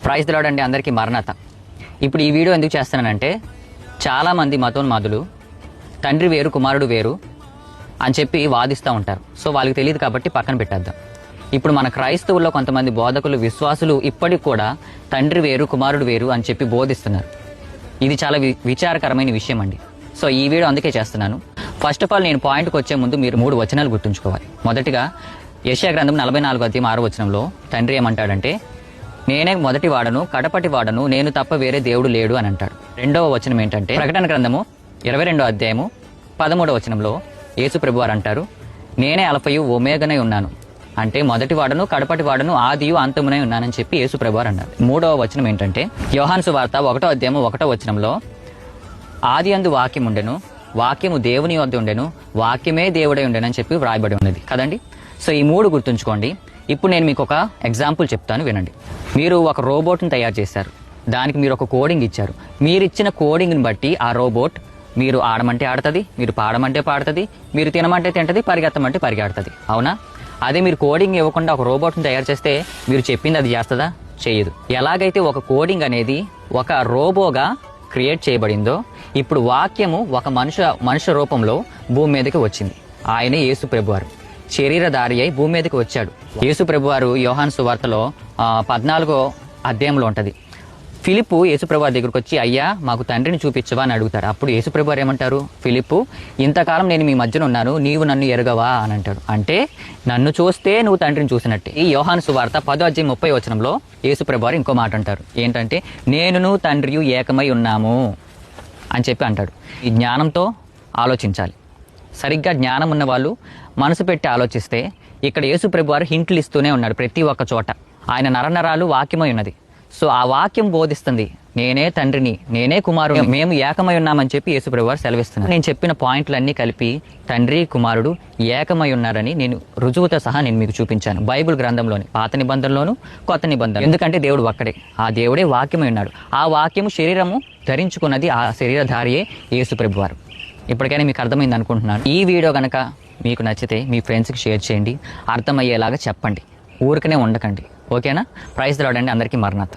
Praise the lord అండి, అందరికీ మరణత. ఇప్పుడు ఈ వీడియో ఎందుకు చేస్తున్నానంటే, చాలామంది మతోన్మాదులు తండ్రి వేరు కుమారుడు వేరు అని చెప్పి వాదిస్తూ ఉంటారు. సో వాళ్ళకి తెలియదు కాబట్టి పక్కన పెట్టేద్దాం. ఇప్పుడు మన క్రైస్తవుల్లో కొంతమంది బోధకులు, విశ్వాసులు ఇప్పటికి కూడా తండ్రి వేరు కుమారుడు వేరు అని చెప్పి బోధిస్తున్నారు. ఇది చాలా విచారకరమైన విషయం అండి. సో ఈ వీడియో అందుకే చేస్తున్నాను. ఫస్ట్ ఆఫ్ ఆల్ నేను పాయింట్కి వచ్చే ముందు మీరు 3 వచనాలు గుర్తుంచుకోవాలి. మొదటిగా యెషయా గ్రంథం 44:6 తండ్రి ఏమంటాడంటే, నేనే మొదటి వాడను కడపటి వాడను, నేను తప్ప వేరే దేవుడు లేడు అని అంటాడు. రెండవ వచనం ఏంటంటే, ప్రకటన గ్రంథము 22:13 యేసు ప్రభువారు అంటారు, నేనే అల్ఫయు ఒమేగానై ఉన్నాను, అంటే మొదటి వాడను కడపటి వాడను ఆదియు అంతమునై ఉన్నానని చెప్పి యేసు ప్రభువారు అన్నారు. మూడవ వచనం ఏంటంటే, యోహాను సువార్త 1:1 ఆది అందు వాక్యం ఉండెను, వాక్యము దేవుని వద్ద ఉండెను, వాక్యమే దేవుడై ఉండెను అని చెప్పి వ్రాయబడి ఉన్నది కదండి. సో ఈ 3 గుర్తుంచుకోండి. ఇప్పుడు నేను మీకు ఒక ఎగ్జాంపుల్ చెప్తాను, వినండి. మీరు ఒక రోబోట్ని తయారు చేశారు, దానికి మీరు ఒక కోడింగ్ ఇచ్చారు. మీరు ఇచ్చిన కోడింగ్ని బట్టి ఆ రోబోట్ మీరు ఆడమంటే ఆడుతుంది, మీరు పాడమంటే పాడుతుంది, మీరు తినమంటే తింటుంది, పరిగెత్తమంటే పరిగెడుతుంది, అవునా? అదే మీరు కోడింగ్ ఇవ్వకుండా ఒక రోబోట్ని తయారు చేస్తే మీరు చెప్పింది అది చేస్తుందా? చేయదు. ఎలాగైతే ఒక కోడింగ్ అనేది ఒక రోబోగా క్రియేట్ చేయబడిందో, ఇప్పుడు వాక్యము ఒక మనుష్య రూపంలో భూమి మీదకి వచ్చింది. ఆయనే యేసు ప్రభువారు శరీరధారి అయి భూమి మీదకి వచ్చాడు. యేసు ప్రభువారు యోహాను సువార్తలో 14 ఉంటది. ఫిలిప్పు యేసు ప్రభువారి దగ్గరకు వచ్చి, అయ్యా మాకు తండ్రిని చూపించవా అని అడుగుతారు. అప్పుడు యేసు ప్రభువారు ఏమంటారు, ఫిలిప్పు, ఇంతకాలం నేను మీ మధ్యన ఉన్నాను, నీవు నన్ను ఎరగవా అని అంటాడు. అంటే నన్ను చూస్తే నువ్వు తండ్రిని చూసినట్టే. ఈ యోహాను సువార్త 10:30 యేసు ప్రభువారు ఇంకో మాట అంటారు. ఏంటంటే, నేనును తండ్రియు ఏకమై ఉన్నాము అని చెప్పి అంటాడు. ఈ జ్ఞానంతో ఆలోచించాలి. సరిగ్గా జ్ఞానం ఉన్న వాళ్ళు మనసు పెట్టి ఆలోచిస్తే ఇక్కడ యేసు ప్రభువారు హింట్లు ఇస్తూనే ఉన్నాడు ప్రతి ఒక్క చోట. ఆయన నరనరాలు వాక్యమై ఉన్నది. సో ఆ వాక్యం బోధిస్తుంది, నేనే తండ్రిని, నేనే కుమారుడు, మేము ఏకమై ఉన్నామని చెప్పి యేసు ప్రభువారు సెలవిస్తున్నారు. నేను చెప్పిన పాయింట్లన్నీ కలిపి తండ్రి కుమారుడు ఏకమై ఉన్నారని నేను రుజువుతో సహా నేను మీకు చూపించాను. బైబిల్ గ్రంథంలోని పాత నిబంధనలోను కొత్త నిబంధన. ఎందుకంటే దేవుడు ఒక్కడే, ఆ దేవుడే వాక్యమై ఉన్నాడు. ఆ వాక్యము శరీరము ధరించుకున్నది, ఆ శరీరధారియే యేసు ప్రభువారు. ఇప్పటికైనా మీకు అర్థమైంది అనుకుంటున్నాను. ఈ వీడియో కనుక మీకు నచ్చితే మీ ఫ్రెండ్స్కి షేర్ చేయండి, అర్థమయ్యేలాగా చెప్పండి, ఊరికనే ఉండకండి, ఓకేనా? ప్రైజ్ ది లార్డ్ అండి, అందరికీ మరణత.